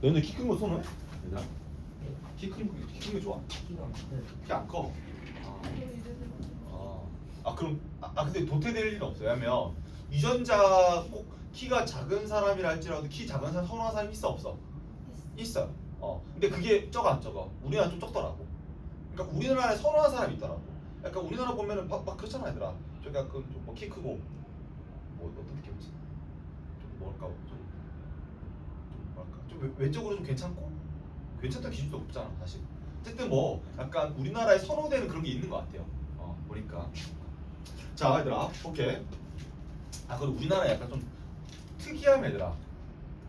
너희들 키 큰 거 손은? 얘들아 키 큰 거 좋아? 키 안 커? 그럼 근데 도태될 일은 없어요. 왜냐면 유전자 꼭 키가 작은 사람이라 할지라도 키 작은 사람 선호하는 사람이 있어 없어? 있어요. 근데 그게 적어 안 적어? 우리나라 좀 적더라고. 그러니까 우리나라에 선호하는 사람이 있더라고. 약간 우리나라 보면은 막 그렇잖아 얘들아. 좀 약간 좀키 크고 뭐 어떤 느낌이지? 좀 뭐랄까 좀 외적으로 좀 괜찮고 괜찮다는 기준도 없잖아 사실. 어쨌든 뭐 약간 우리나라에 선호되는 그런 게 있는 것 같아요. 보니까. 자 얘들아 오케이. 그리고 우리나라에 약간 좀 특이함 얘들아.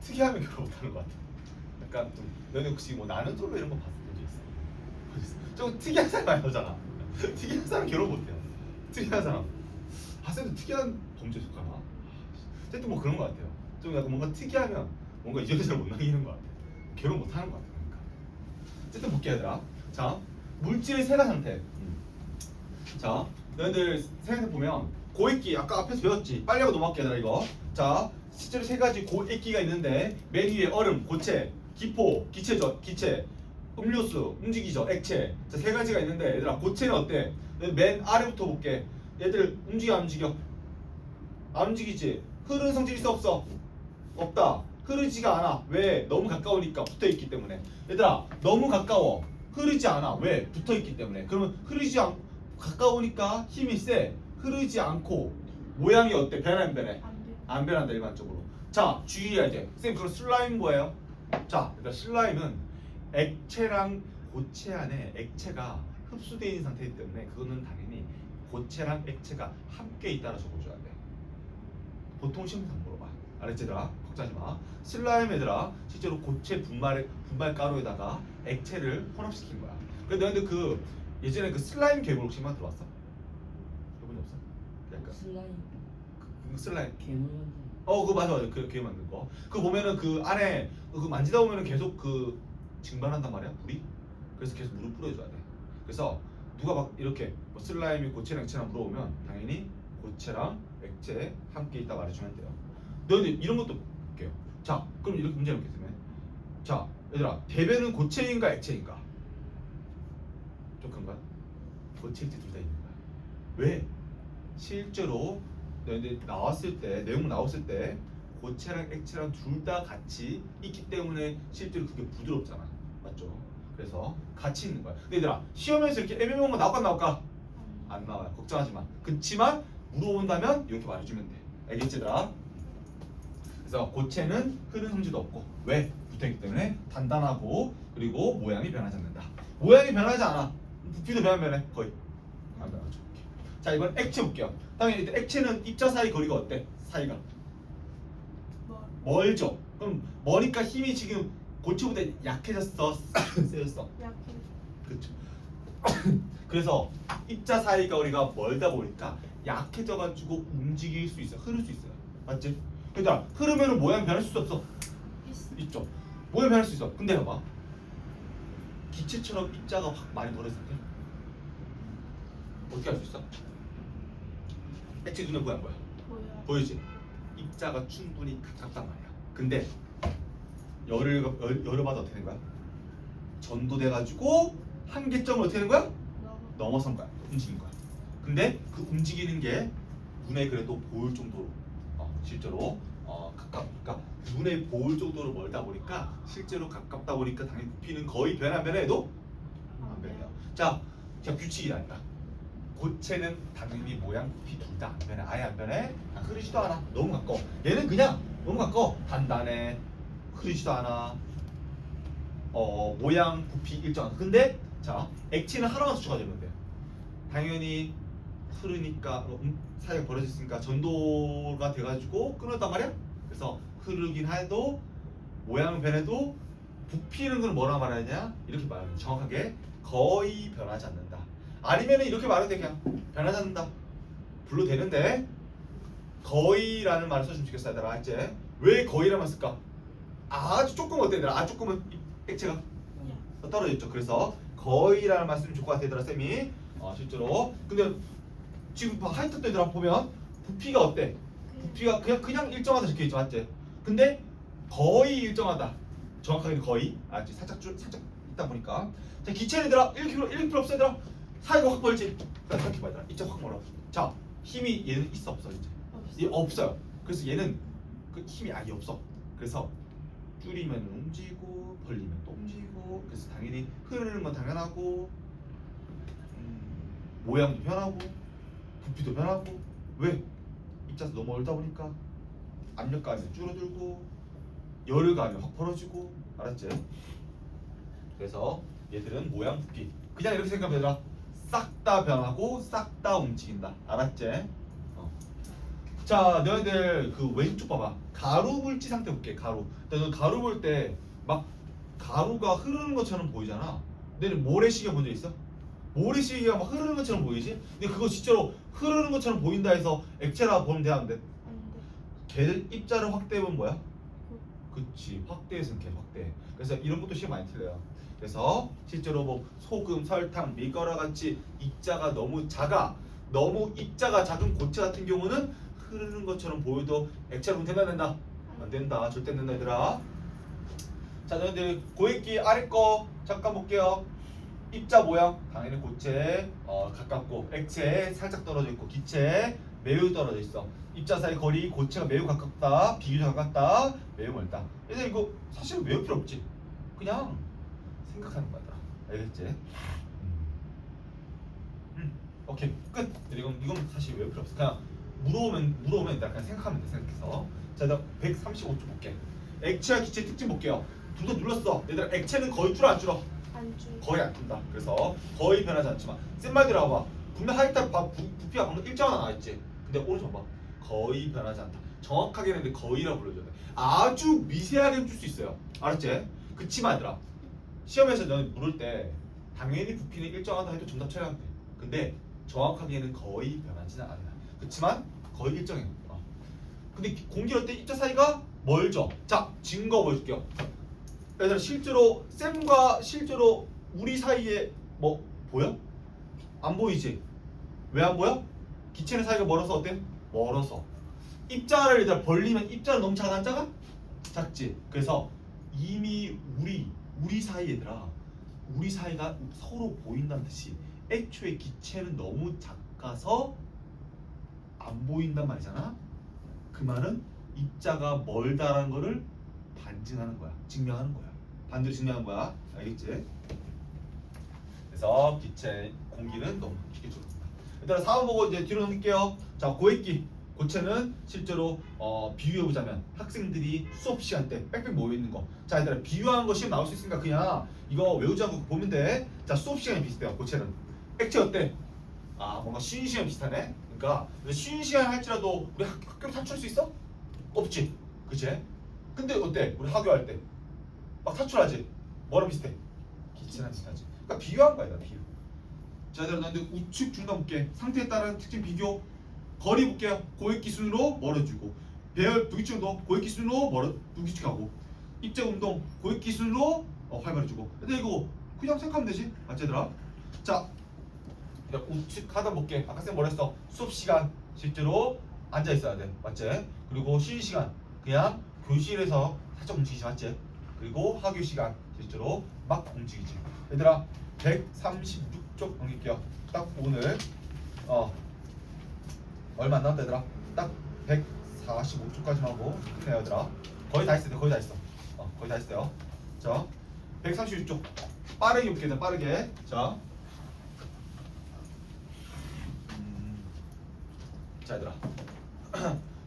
특이함이 결혼 못하는 것 같아. 약간 좀 너네 혹시 뭐 나는 솔로 이런 거 봤을 적 있어? 좀 특이한 사람 많이 나오잖아. 특이한 사람 결혼 못해요. 특이한 사람. 쌤도 특이한 범죄 속하나? 어쨌든 뭐 그런 것 같아요. 좀 약간 뭔가 특이하면 뭔가 이전에 잘 못 남기는 것 같아. 결혼 못하는 것 같아. 그러니까. 어쨌든 볼게 얘들아. 자 물질의 세가 상태. 자 너희들 생각해 보면 고액기 아까 앞에서 배웠지. 빨리 하고 넘어갈게 얘들아 이거. 자 실제로 세 가지 고액기가 있는데 맨 위에 얼음, 고체, 기포, 기체죠, 기체, 음료수, 움직이죠, 액체. 자 세 가지가 있는데 얘들아 고체는 어때? 맨 아래부터 볼게. 얘들 움직여 안 움직여? 안 움직이지. 흐르는 성질이 있어 없어? 없다. 흐르지가 않아. 왜? 너무 가까우니까 붙어있기 때문에. 얘들아 너무 가까워. 흐르지 않아. 왜? 붙어있기 때문에. 그러면 흐르지 않 가까우니까 힘이 세. 흐르지 않고 모양이 어때? 변해 안 변해? 안 변한다 일반적으로. 자 주의해야 돼. 쌤 그럼 슬라임 뭐예요? 자 일단 슬라임은 액체랑 고체 안에 액체가 흡수되어 있는 상태이기 때문에 그거는 당연히 고체랑 액체가 함께 있다라 적어줘야 돼. 보통 시험에서 안 물어봐. 알았지 얘들아? 걱정하지 마. 슬라임 얘들아 실제로 고체 분말 가루에다가 액체를 혼합시킨 거야. 근데 너희들 그 예전에 그 슬라임 괴물 혹시만 들어봤어? 해본 적 없어? 약간 슬라임 그 슬라임 괴물 만드는 그거 맞아 그게 만든 거. 그거 보면은 그 안에 그 만지다 보면은 계속 그 증발한단 말이야 물이. 그래서 계속 물을 뿌려줘야 돼. 그래서 누가 막 이렇게 뭐 슬라임이 고체랑 액체랑 물어보면 당연히 고체랑 액체 함께 있다 말해주면 돼요. 너희들 이런 것도 볼게요. 자 그럼 이렇게 문제 놓겠으면 자 얘들아 대변은 고체인가 액체인가? 좀 큰가? 고체 액체 둘 다 있는 거야. 왜? 실제로 너희들 나왔을 때 내용 나왔을 때 고체랑 액체랑 둘 다 같이 있기 때문에 실제로 그게 부드럽잖아. 맞죠? 그래서 같이 있는 거야. 근데 얘들아 시험에서 이렇게 애매모호한 거 나올까 안 나올까? 안 나와요. 걱정하지 마. 그렇지만 물어본다면 이렇게 말해주면 돼. 알겠지 얘들아? 그래서 고체는 흐르는 성질도 없고 왜? 붙어있기 때문에 단단하고 그리고 모양이 변하지 않는다. 모양이 변하지 않아. 부피도 변해 거의 안 변하죠. 자 이번 액체 볼게요. 당연히 일단 액체는 입자 사이 거리가 어때? 사이가 멀죠. 그럼 머니까 힘이 지금 고체보다 약해졌어? 세졌어? 그렇죠. 그래서 입자 사이 거리가 멀다 보니까 약해져가지고 움직일 수 있어. 흐를 수 있어요. 맞지? 그러니까 흐르면 모양 변할 수 없어? 있죠. 모양 변할 수 있어. 근데 봐봐. 기체처럼 입자가 확 많이 벌어졌을 때 어떻게 할 수 있어? 액체 눈에 보여 안 보여? 보이지? 입자가 충분히 가깝단 말이야. 근데 열을 받아 어떻게 되는 거야? 전도돼가지고 한계점을 어떻게 되는 거야? 넘어선 거야. 움직인 거야. 근데 그 움직이는 게 눈에 그래도 보일 정도로 실제로 가깝니까 눈에 보일 정도로 멀다 보니까 실제로 가깝다 보니까 당연히 부피는 거의 변 안 변해도 안 변해요. 자 규칙이라니까. 고체는 당연히 모양 부피 둘 다 안 변해. 아예 안 변해. 흐르지도 않아. 너무 가까워. 얘는 그냥 너무 가까워. 단단해. 흐르지도 않아. 모양 부피 일정한. 근데 자 액체는 하나만 수치가 되면 돼. 당연히 흐르니까 사이가 벌어졌으니까 전도가 돼가지고 끊었단 말이야. 그래서 흐르긴 해도 모양은 변해도 부피는 걸 뭐라 말하냐 이렇게 말하면 정확하게 거의 변하지 않는다. 아니면 이렇게 말해도 돼. 그냥 변하지 않는다 불러도 되는데 거의라는 말을 써주면 좋겠어 얘들아. 알지? 왜 거의라만 쓸까? 아주 조금 어때 얘들아? 아주 조금은 액체가 떨어져 있죠. 그래서 거의라는 말 쓰면 좋을 것 같아 얘들아 쌤이. 실제로 근데 지금 하이트 때 얘들아 보면 부피가 어때? 부피가 그냥 일정하다 적혀있죠. 맞지? 근데 거의 일정하다 정확하게는 거의 알지? 살짝 있다 보니까. 자, 기체는 얘들아 1kg 없어 얘들아. 사이가 확 벌지. 이렇게 봐 얘들아. 입자 확 벌어. 자, 힘이 얘는 있어 없어 이제? 얘 없어요. 그래서 얘는 그 힘이 아예 없어. 그래서 줄이면 움직이고 벌리면 또 움직이고. 그래서 당연히 흐르는 건 당연하고 모양도 변하고 부피도 변하고. 왜? 입자에서 너무 멀다 보니까 압력감이 줄어들고 열감이 확 벌어지고. 알았지? 그래서 얘들은 모양 부피 그냥 이렇게 생각하면 되라. 싹 다 변하고 싹 다 움직인다. 알았지? 자, 너희들 그 왼쪽 봐봐. 가루 물질 상태 볼게. 가루. 근데 너 가루 볼 때 막 가루가 흐르는 것처럼 보이잖아. 너는 모래시계 본 적 있어? 모래시계가 막 흐르는 것처럼 보이지? 근데 그거 진짜로 흐르는 것처럼 보인다 해서 액체라 보면 돼, 안 돼? 걔들 입자를 확대해보면 뭐야? 그치, 확대해서는 걔 확대. 그래서 이런 것도 시험 많이 틀려요. 그래서 실제로 뭐 소금, 설탕, 밀가루와 같이 입자가 너무 작아, 너무 입자가 작은 고체 같은 경우는 흐르는 것처럼 보여도 액체로 된다 안 된다? 안 된다. 절대 안 된다 얘들아. 자, 너희들 고액기 아래 거 잠깐 볼게요. 입자 모양 당연히 고체 가깝고, 액체 살짝 떨어져 있고, 기체 매우 떨어져 있어. 입자 사이 거리 고체가 매우 가깝다, 비교적 가깝다, 매우 멀다. 그래서 이거 사실 외울 필요 없지. 그냥 생각하는 거야. 알겠지? 오케이 끝. 이건 사실 외울 필요 없어. 그냥 물어오면 일단 그냥 생각하면 돼. 생각해서. 자, 나 135쪽 볼게. 액체와 기체 특징 볼게요. 둘 다 눌렀어. 얘들아, 액체는 거의 줄어 안 줄어? 안 줄. 거의 안 뜬다. 그래서 거의 변하지 않지만 센 말 들어봐. 분명 하이탑 부피가 방금 일자가 나와있지. 근데 오른쪽 봐. 거의 변하지 않다. 정확하게는 근데 거의라 불러줘야 돼. 아주 미세하게 줄 수 있어요. 알았지? 그치만 얘들아, 시험에서 너는 물을 때 당연히 부피는 일정하다 해도 정답 처리하면 돼. 근데 정확하게는 거의 변하지는 않아. 그치만 거의 일정해. 근데 공기럴 때 입자 사이가 멀죠. 자, 증거 보여줄게요. 얘들아, 실제로 쌤과 실제로 우리 사이에 뭐 보여? 안 보이지? 왜 안 보여? 기체는 사이가 멀어서 어때? 멀어서. 입자를 얘들아 벌리면 입자는 너무 작아 안 작아? 작지. 그래서 이미 우리 사이 얘들아, 우리 사이가 서로 보인다는 뜻이 애초에 기체는 너무 작아서 안 보인단 말이잖아. 그 말은 입자가 멀다라는 거를 반증하는 거야. 증명하는 거야. 반대로 증명하는 거야. 알겠지? 그래서 기체 공기는 너무 쉽게 줄어든다. 일단 4번 보고 이제 뒤로 넘길게요. 자, 고액기 고체는 실제로 비유해보자면 학생들이 수업 시간 때 빽빽 모여있는 거. 자, 얘들아, 비유한 거 시험 나올 수 있으니까 그냥 이거 외우지 않고 보면 돼. 자, 수업 시간이 비슷해요. 고체는. 액체 어때? 아, 뭔가 쉬는 시간 비슷하네. 그러니까 쉬는 시간 할지라도 우리 학교 탈출할 수 있어? 없지. 그치? 근데 어때? 우리 학교할 때 막 탈출하지? 뭐랑 비슷해? 기체랑 비슷하지. 그러니까 비유한 거야. 비유. 자, 얘들아, 근데 우측 중간 볼게. 상태에 따른 특징 비교. 거리 볼게요. 고액기 순으로 멀어지고, 배열 부기축도 고액기 순으로 부기축하고, 입자 운동 고액기 순으로 활발해지고. 근데 이거 그냥 생각하면 되지. 맞지 얘들아? 자, 우측 하단 볼게. 아까 쌤 뭐라 했어? 수업 시간 실제로 앉아 있어야 돼. 맞지? 그리고 쉬는 시간 그냥 교실에서 살짝 움직이지. 맞지? 그리고 학교 시간 실제로 막 움직이지. 얘들아, 136쪽 넘길게요. 딱 오늘 얼마 안 남았다 얘들아. 딱 145쪽까지만 하고 끝내요 얘들아. 거의 다 했어요. 거의 다 했어. 거의 다 했어요. 자, 136쪽 빠르게 볼게요. 빠르게. 자, 자 얘들아,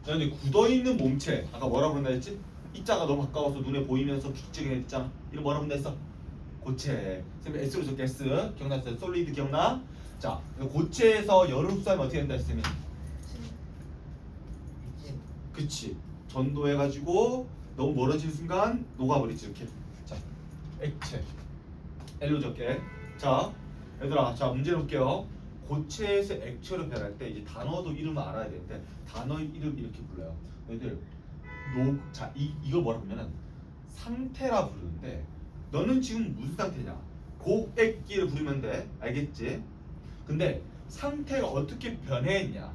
근데 굳어있는 몸체 아까 뭐라 부른다 했지? 입자가 너무 가까워서 눈에 보이면서 축적이 있잖아. 이름 뭐라 부른다 했어? 고체. 쌤이 S로 적게 S. 기억났어요? 솔리드 기억나? 자, 고체에서 열을 흡수하면 어떻게 된다 했으면? 그치. 전도해가지고 너무 멀어지는 순간 녹아버리지. 이렇게. 자, 액체. L로 적게. 자, 얘들아, 자 문제 볼게요. 고체에서 액체로 변할 때 이제 단어도 이름을 알아야 되는데 단어의 이름 이렇게 불러요. 얘들 자, 이걸 뭐라 부르면은 상태라 부르는데 너는 지금 무슨 상태냐? 고액기를 부르면 돼. 알겠지? 근데 상태가 어떻게 변했냐?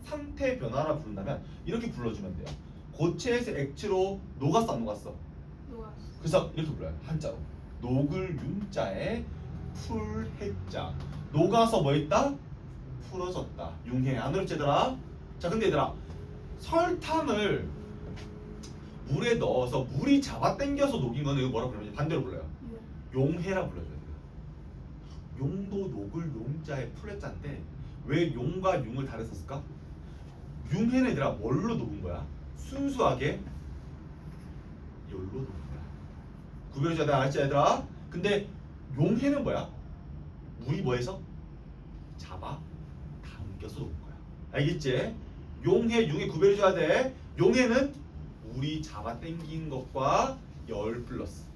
상태 변화라 부른다면 이렇게 불러주면 돼요. 고체에서 액체로 녹았어 안 녹았어? 녹았어. 그래서 이렇게 불러요. 한자로. 녹을 윤자에 풀해자. 녹아서 뭐 했다? 풀어졌다. 융해. 안 어렵지 얘들아? 자 근데 얘들아 설탕을 물에 넣어서 물이 잡아당겨서 녹인 거는 이거 뭐라 부르냐? 반대로 불러요. 용해라 불러줘야 돼요. 용도 녹을 용자에 풀해자인데 왜 용과 융을 다르게 썼을까? 융해는 얘들아 뭘로 녹은 거야? 순수하게 열로 녹은 거야. 구별해줘야 돼. 알았지 얘들아? 근데 용해는 뭐야? 물이 뭐해서? 잡아 당겨서 녹은 거야. 알겠지? 용해, 융해 구별해줘야 돼. 용해는 물이 잡아 당긴 것과 열 플러스.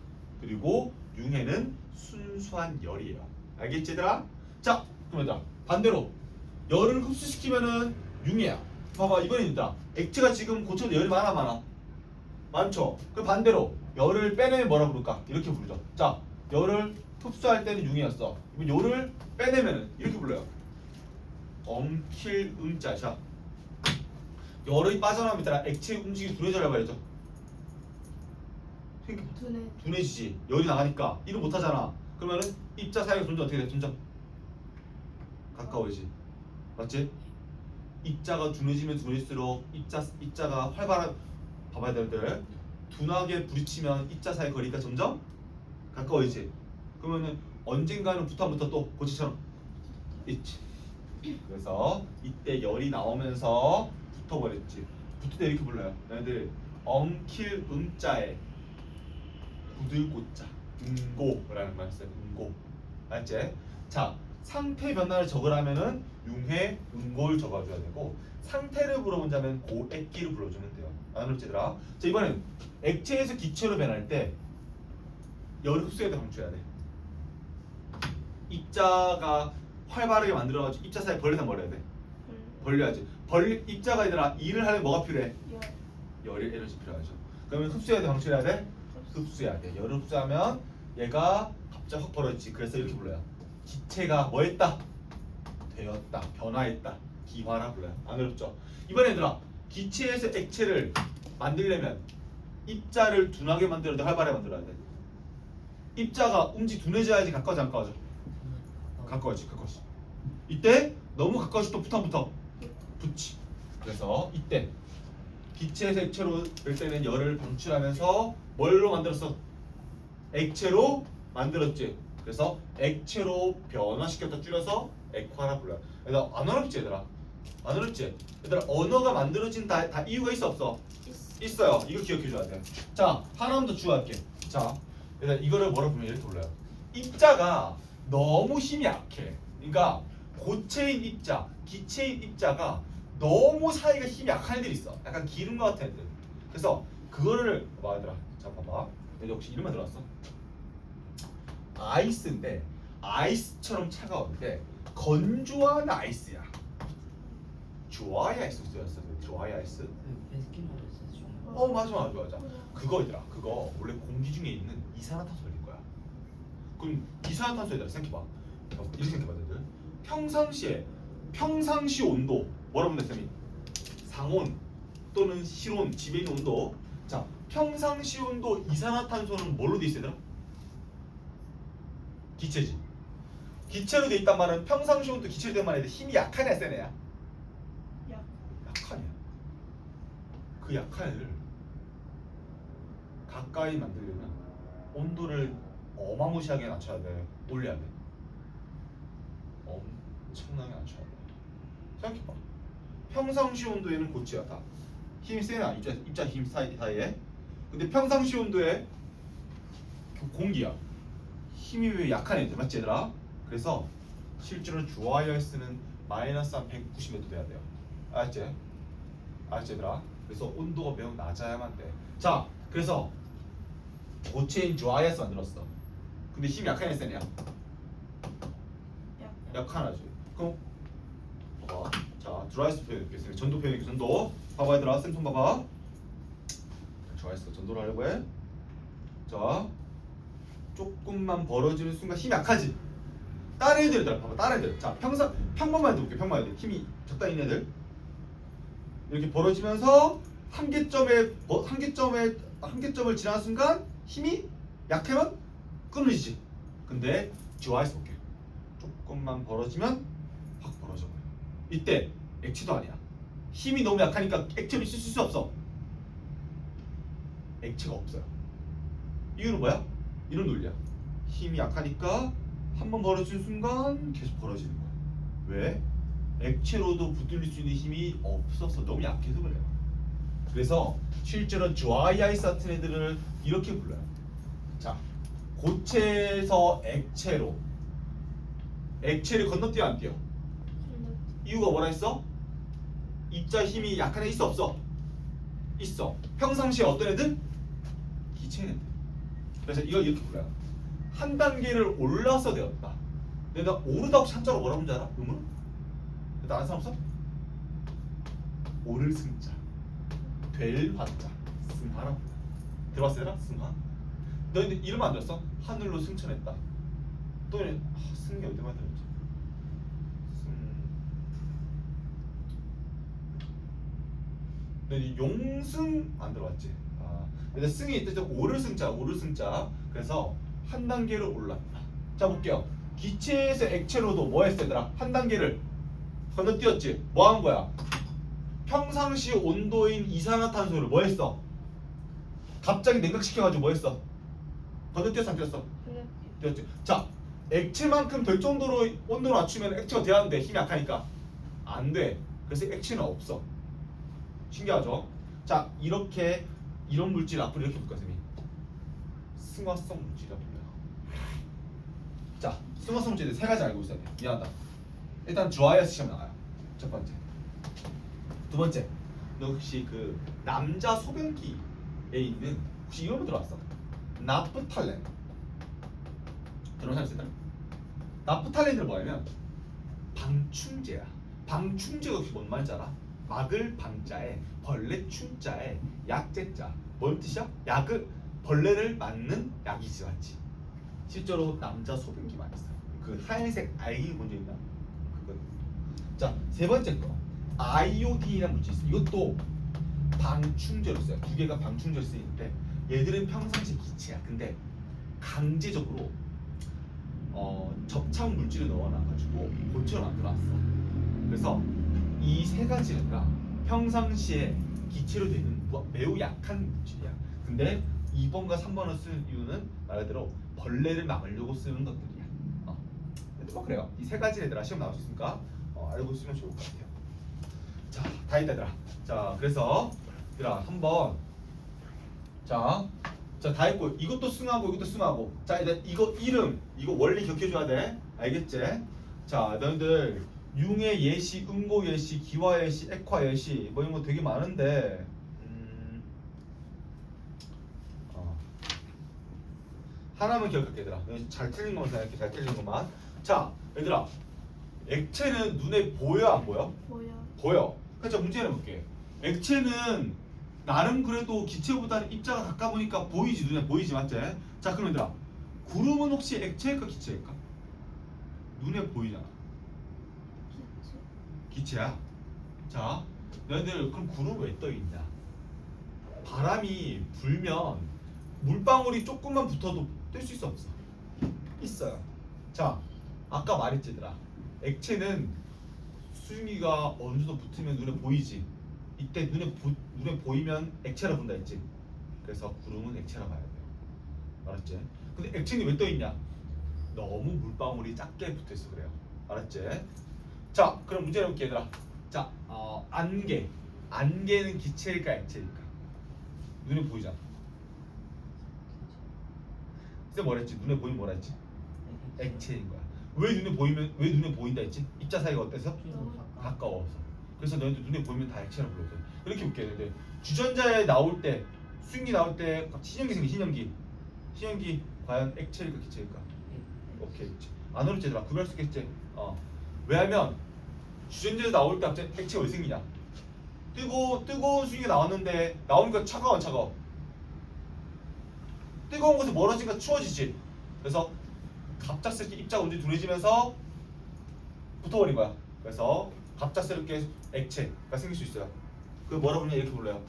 그리고 융해는 순수한 열이에요. 알겠지 얘들아? 자 그럼 얘들아 반대로 열을 흡수시키면은 융해야. 봐봐 이번엔 있다. 액체가 지금 고쳐도 열이 많아? 많죠? 그럼 반대로 열을 빼내면 뭐라 부를까? 이렇게 부르죠. 자 열을 흡수할 때는 융이었어. 이번 열을 빼내면은 이렇게 불러요. 엉킬 음자. 자 열이 빠져나오면 따라 액체 움직임이 둔해져야 말이죠. 둔해지지. 열이 나가니까 일을 못하잖아. 그러면은 입자 사이의 점점 어떻게 돼? 점점 가까워지지. 맞지? 입자가 둔해지면 둔해질수록 입자가 활발한 봐봐야 될 둔하게 부딪히면 입자 사이 거리가 점점 가까워지지. 그러면은 언젠가는 부터부터 또 고치처럼 있지. 그래서 이때 열이 나오면서 붙어버렸지. 붙을 때 이렇게 불러요. 얘네들 엉킬 음자에 굳을고자 응고라는 말 써요. 응고. 알지? 자 상태 변화를 적으라면은 융해 응고를 적어줘야 되고 상태를 물어본다면 고액기를 불러주면 돼요. 안 어렵지더라. 자 이번엔 액체에서 기체로 변할 때 열을 흡수해야 돼, 방출해야 돼. 입자가 활발하게 만들어가지고 입자 사이 벌려서 버려야 돼. 벌려야지. 입자가 얘들아 일을 하려면 뭐가 필요해? 열의 에너지 필요하죠. 그러면 흡수해야 돼, 방출해야 돼? 흡수해야 돼. 열을 흡수하면 얘가 갑자기 확 벌어지지. 그래서 이렇게 불러요. 기체가 뭐 했다? 되었다. 변화했다. 기화라 불러요. 안 어렵죠? 이번에 얘들아 기체에서 액체를 만들려면 입자를 둔하게 만들어야 돼, 활발하게 만들어야 돼. 입자가 둔해져야지 가까워져, 안 가까워져? 가까워지. 이때 너무 가까워지 또 붙어. 붙지. 그래서 이때 기체에서 액체로 될 때는 열을 방출하면서 뭘로 만들었어? 액체로 만들었지. 그래서 액체로 변화시켰다 줄여서 액화라 불러요. 얘들아 안 어렵지 얘들아? 안 어렵지? 얘들아 언어가 만들어진 다 이유가 있어 없어? 있어요. 이거 기억해줘야 돼. 자 하나만 더 추가할게. 자 얘들아 이거를 뭐라 부르면 이렇게 불러요. 입자가 너무 힘이 약해. 그러니까 고체인 입자, 기체인 입자가 너무 사이가 힘이 약한 애들이 있어. 약간 기름 같은 애들. 그래서 그거를 봐 얘들아. 자 봐봐. 얘들 혹시 이름만 들어봤어? 아이스인데 아이스처럼 차가운데 건조한 아이스야. 드라이 아이스 쓰였어. 드라이 아이스. 맞아. 그거더라. 그거 원래 공기 중에 있는 이산화탄소일 거야. 그럼 이산화탄소 얘들아 생각해봐. 이렇게 생각해봐 얘들. 평상시 온도 뭐라고 하면 돼 쌤이? 상온 또는 실온 집에 있는 온도. 자 평상시 온도 이산화탄소는 뭘로 돼 있어 얘들아? 기체지. 기체로 돼 있단 말은 평상시 온도 기체로 된 말인데 힘이 약한 애야 센 애야? 약한 애야. 그 약한 애를 가까이 만들려면 온도를 어마무시하게 낮춰야 돼. 올려야 돼. 엄청나게 낮춰야 돼. 생각해봐. 평상시 온도에는 고체야 다. 힘이 세나 입자 힘 사이에. 근데 평상시 온도에 공기야. 힘이 왜 약한 애들 맞지 얘들아? 그래서 실제로 드라이아이스는 마이너스 한 190몇 도 돼야 돼요. 알았지 얘들아? 그래서 온도가 매우 낮아야만 돼. 자 그래서 고체인 드라이아이스 만들었어. 근데 힘이 약한 애 세냐? 약한 하지. 그럼 봐봐. 자 드라이아이스 표현해줄게. 전도 표현해줄게. 전도. 봐봐 얘들아. 쌤 손 봐봐. 드라이아이스 전도를 하려고 해. 자 조금만 벌어지는 순간 힘이 약하지. 다른 애들 봐봐. 다른 애들. 자 평범한 애들 볼게. 평범한 애들. 힘이 적당히 있는 애들. 이렇게 벌어지면서 한계점을 지나는 순간 힘이 약하면 끊어지지. 근데 좋아해서 볼게. 조금만 벌어지면 확 벌어져 버려. 이때 액체도 아니야. 힘이 너무 약하니까 액체를 쓸 수 없어. 액체가 없어요. 이유는 뭐야? 이런 논리야. 힘이 약하니까 한 번 벌어지는 순간 계속 벌어지는 거야. 왜? 액체로도 붙들릴 수 있는 힘이 없어서 너무 약해서 그래요. 그래서 실제로 드라이 아이스 같은 애들을 이렇게 불러요. 자, 고체에서 액체를 건너뛰어 안 뛰어? 이유가 뭐라 했어? 입자 힘이 약한 애 있어 없어? 있어. 평상시에 어떤 애들? 기체 애들. 그래서 이걸 이렇게 불러요. 한 단계를 올라서 되었다. 근데 나 오르다 혹시 한자로 뭐라고 하는지 알아? 음으로? 일단 아는 사람 없어? 오를 승자, 될 화자, 승하라고 불러. 들어봤어 얘들아? 승하? 너 근데 이름 안 들었어? 하늘로 승천했다. 또 승이 어디만 들었지? 근데 용승 안 들어봤지? 근데 승이 있듯이 오를 승자. 그래서 한 단계를 올랐다. 자 볼게요. 기체에서 액체로도 뭐 했어 얘들아? 한 단계를 건너뛰었지. 뭐 한 거야? 평상시 온도인 이산화탄소를 뭐 했어? 갑자기 냉각시켜가지고 뭐 했어? 건너뛰었어 안 뛰었어? 뛰었지. 자 액체만큼 될 정도로 온도를 낮추면 액체가 돼야 하는데 힘이 약하니까 안 돼. 그래서 액체는 없어. 신기하죠? 자 이렇게 이런 물질 앞으로 이렇게 볼까 쌤이 승화성 물질이라 불러요. 자 승화성 물질은 세 가지 알고 있어야 돼. 미안하다. 일단 드라이아이스 시험 나와요. 첫 번째. 두 번째, 너 혹시 그 남자 소변기에 있는 혹시 이런 거 들어봤어? 나프탈렌. 들어본 사람 있을까? 나프탈렌은 뭐냐면 방충제야. 방충제가 혹시 뭔 말인지 알아? 막을 방자에 벌레 충자에 약제자. 뭔 뜻이야? 약을 벌레를 맞는 약이지 맞지? 실제로 남자 소변기만 있어. 그 하얀색 알기 본적 있나? 그거. 자, 세 번째 거. 아이오딘이라는 물질 있어. 이것도 방충제로 써요. 두 개가 방충제로 쓰이는데 얘들은 평상시 기체야. 근데 강제적으로 접착 물질을 넣어놔가지고 고체로 만들어놨어. 그래서 이 세 가지가 평상시에 기체로 되는 매우 약한 물질이야. 근데 2번과 3번을 쓰는 이유는 말 그대로 벌레를 막으려고 쓰는 것들이야. 뭐 그래요. 이 세 가지 얘들아 시험 나올 수 있으니까 알고 있으면 좋을 것 같아요. 자, 다 했다 얘들아. 자, 그래서 얘들아 한번 자, 다 했고 이것도 승하고 이것도 승하고. 자, 이제 이거 이름 이거 원리 기억해줘야 돼. 알겠지? 자, 너희들 융의 예시, 음고 예시, 기화 예시, 액화 예시 뭐 이런 거 되게 많은데 하나만 기억할게 얘들아. 잘 틀린 것만 생각해. 잘 틀린 것만. 자, 얘들아 액체는 눈에 보여 안 보여? 보여. 그러니까 문제 내볼게. 액체는 나름 그래도 기체보다는 입자가 가까우니까 보이지. 눈에 보이지 맞지? 자 그럼 얘들아 구름은 혹시 액체일까 기체일까? 눈에 보이잖아. 기체야. 자 너희들 그럼 구름 왜 떠있냐? 바람이 불면 물방울이 조금만 붙어도 뜰 수 있어 없어? 있어요. 자 아까 말했지 얘들아 액체는 수증기가 어느 정도 붙으면 눈에 보이지. 이때 눈에 보이면 액체라 본다 했지. 그래서 구름은 액체라 봐야 돼요. 알았지? 근데 액체는 왜 떠 있냐? 너무 물방울이 작게 붙어 있어 그래요. 알았지? 자, 그럼 문제 내볼게 얘들아. 자, 안개는 기체일까 액체일까? 눈에 보이잖아. 쌤 뭐랬지? 눈에 보이면 뭐라 했지? 액체인 거야. 왜 눈에 보인다 했지? 입자 사이가 어때서? 가까워서. 그래서 너희들 눈에 보이면 다 액체라고 불러요. 이렇게 볼게. 근데 주전자에 나올 때 수증기 나올 때 신형기 생긴 신형기 과연 액체일까 기체일까? 오케이. 안 어렵지 얘들아. 구별할 수 있겠지? 왜냐면 주전자에 나올 때 갑자기 액체가 왜 생기냐? 뜨거운 수증기가 나왔는데 나오니까 차가워 안 차가워? 뜨거운 곳에 멀어지니까 추워지지. 그래서 갑작스럽게 입자가 온전히 둔해지면서 붙어버린 거야. 그래서 갑작스럽게 액체가 생길 수 있어요. 그 뭐라 부르냐 이렇게 불러요.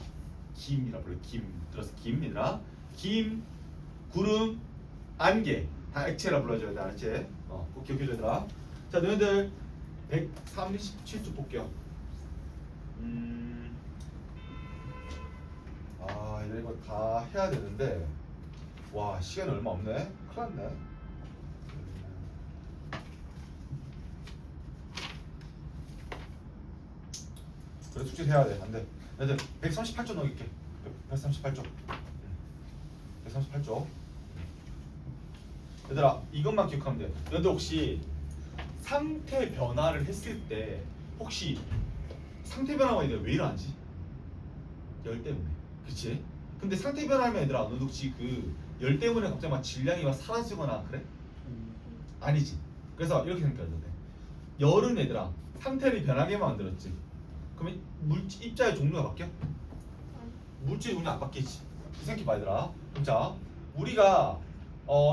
김이라 불러요. 김 들어서 김이라 김, 구름, 안개 다 액체라 불러줘야 돼. 알았지? 꼭 기억해줘야 되라. 자, 너희들 137쪽 볼게요. 이거 다 해야 되는데 와 시간이 얼마 없네. 큰일 났네. 그래 숙제 해야 돼. 안 돼. 얘들 138쪽 넘길게. 138쪽. 138쪽. 얘들아 이것만 기억하면 돼. 너희들 혹시 상태 변화를 했을 때 혹시 상태 변화가 얘들아 왜 일어나지? 열 때문에. 그치? 근데 상태 변화하면 얘들아 너도 혹시 그 열 때문에 갑자기 막 질량이 막 사라지거나 그래? 아니지. 그래서 이렇게 생각해야 돼. 열은 얘들아 상태를 변하게 만들었지. 그러면 물질 입자의 종류가 바뀌어? 물질 종류 안 바뀌지. 생각해봐 얘들아. 그럼 자 우리가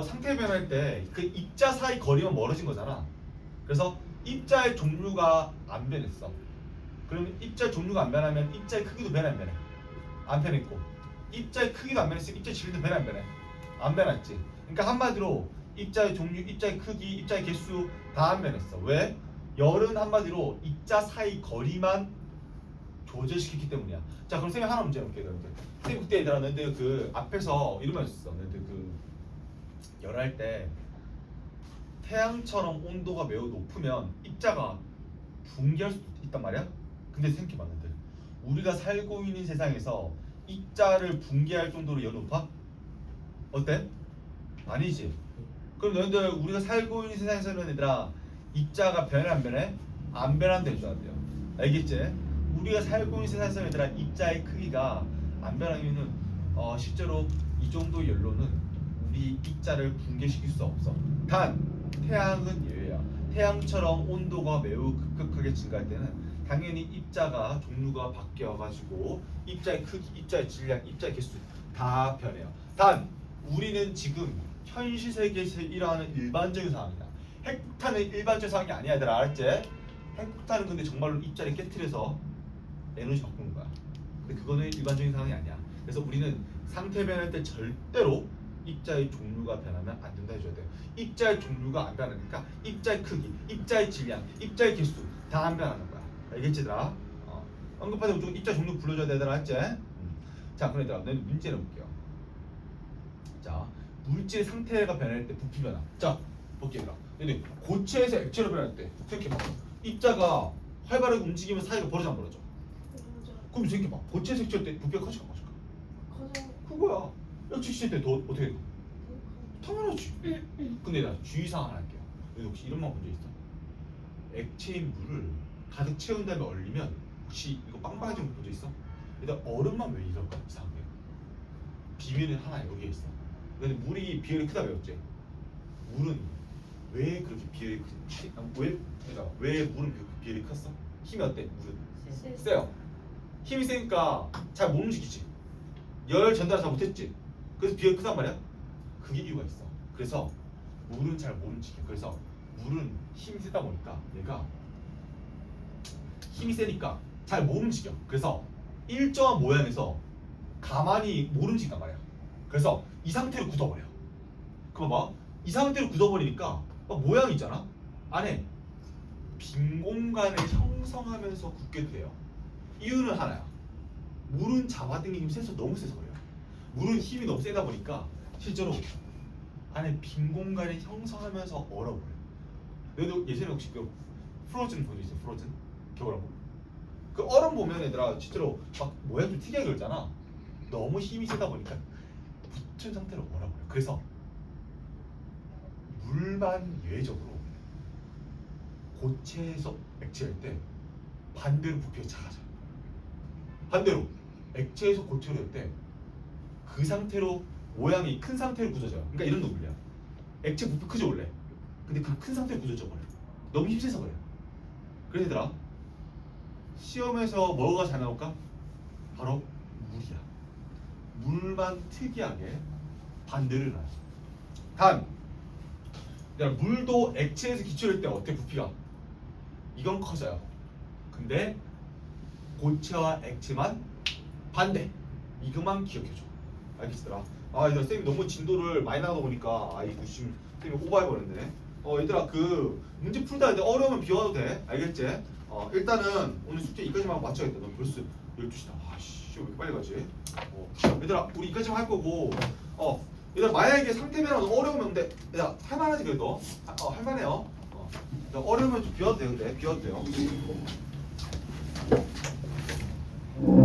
상태 변할 때 그 입자 사이 거리만 멀어진 거잖아. 그래서 입자의 종류가 안 변했어. 그러면 입자의 종류가 안 변하면 입자의 크기도 변해 안 변해? 안 변했고 입자의 크기도 안 변했으면 입자의 질도 변해 안 변해? 안 변했지. 그러니까 한마디로 입자의 종류, 입자의 크기, 입자의 개수 다 안 변했어. 왜? 열은 한마디로 입자 사이 거리만 조절시켰기 때문이야. 자 그럼 쌤이 하나 문제 해볼게. 쌤 그때 얘들아 너희들 그 앞에서 이런 말 했었어. 너희들 그 열할 때 태양처럼 온도가 매우 높으면 입자가 붕괴할 수도 있단 말이야. 근데 생각해봐 너희들 우리가 살고 있는 세상에서 입자를 붕괴할 정도로 열이 높아? 어때? 아니지. 그럼 너희들 우리가 살고 있는 세상에서는 얘들아 입자가 변해 안 변해? 안 변한다 해줘야 돼요. 알겠지? 우리가 살고 있는 세상에서 얘들아 입자의 크기가 안 변하는 이유는 실제로 이 정도 열로는 우리 입자를 붕괴시킬 수 없어. 단 태양은 예외야. 태양처럼 온도가 매우 급격하게 증가할 때는 당연히 입자가 종류가 바뀌어가지고 입자의 크기, 입자의 질량, 입자의 개수 다 변해요. 단 우리는 지금 현실 세계에서 일어나는 일반적인 상황이야. 핵폭탄은 일반적인 상황이 아니야. 얘들아 알았지? 핵폭탄은 근데 정말로 입자를 깨트려서 에너지 바꾸는 거야. 근데 그거는 일반적인 상황이 아니야. 그래서 우리는 상태 변할 때 절대로 입자의 종류가 변하면 안 된다 해줘야 돼요. 입자의 종류가 안 변하니까 입자의 크기, 입자의 질량, 입자의 개수 다 안 변하는 거야. 알겠지 얘들아? 언급하자 무조건 입자 종류 불러줘야 되더라 했지? 자 그럼 얘들아 너는 문제 내볼게요. 자 물질 상태가 변할 때 부피 변화. 자 볼게요 얘들아. 근데 고체에서 액체로 변할 때 생각해봐. 입자가 활발하게 움직이면 사이가 벌어져 안 벌어져? 그럼 생각해봐. 고체에서 액체일 때 부피가 커질까 안 커질까? 그거야. 액체 시절 때 더 어떻게 될까? 당연하지. 근데 나 주의사항 하나 할게요. 여기 혹시 이런 말 본 적 있어? 액체인 물을 가득 채운 다음에 얼리면 혹시 이거 빵빵해진 거 본 적 있어? 일단 얼음만 왜 이럴까? 이상하게. 비밀은 하나 여기에 있어. 근데 물이 비율이 크다 배웠지? 물은 왜 그렇게 비율이 크지? 그러니까 왜 물은 비율이 컸어? 힘이 어때? 물은 세요. 힘이 세니까 잘 못 움직이지. 열 전달 잘 못했지. 그래서 비율이 크단 말이야. 그게 이유가 있어. 그래서 물은 잘 못 움직여. 그래서 물은 힘이 세다 보니까 얘가 힘이 세니까 잘 못 움직여. 그래서 일정한 모양에서 가만히 못 움직인단 말이야. 그래서 이 상태로 굳어버려. 그럼 봐. 이 상태로 굳어버리니까 모양이 있잖아. 안에 빈 공간을 형성하면서 굳게 돼요. 이유는 하나야. 물은 잡아당기기 힘이 세서 너무 세서 그래요. 물은 힘이 너무 세다 보니까 실제로 안에 빈 공간을 형성하면서 얼어버려요. 너희도 예전에 혹시 그 프로즌 본 적 있어? 프로즌? 겨울왕국? 그 얼음 보면 얘들아 실제로 막 모양 좀 특이하게 그러잖아. 너무 힘이 세다 보니까 붙은 상태로 얼어버려. 그래서 물만 예외적으로 고체에서 액체일 때 반대로 부피가 작아져요. 반대로 액체에서 고체로 할 때 그 상태로 모양이 큰 상태로 굳어져요. 그러니까 이런 논리야. 액체 부피 크죠 원래. 근데 그 큰 상태로 굳어져 버려. 너무 힘세서 그래. 그래서 얘들아 시험에서 뭐가 잘 나올까? 바로 물이야. 물만 특이하게 반대를 놔요. 단 물도 액체에서 기초일 때 어때 부피가? 이건 커져요. 근데 고체와 액체만 반대. 이것만 기억해줘. 알겠더라. 아 얘들아 쌤이 너무 진도를 많이 나가다 보니까 아 이거 지금 쌤이 오버해버렸네. 얘들아 그 문제 풀다 이제 어려우면 비워도 돼. 알겠지? 일단은 오늘 숙제 이까지만 하고 맞춰야겠다. 너 벌써 12시다. 아씨 왜 이렇게 빨리 가지? 얘들아 우리 이까지만 할 거고 얘들아 만약에 상태 변화 어려우면 근데 얘들아 할만하지 그래도? 할만해요. 어려우면 좀 비워도 돼 근데 비워도 돼요.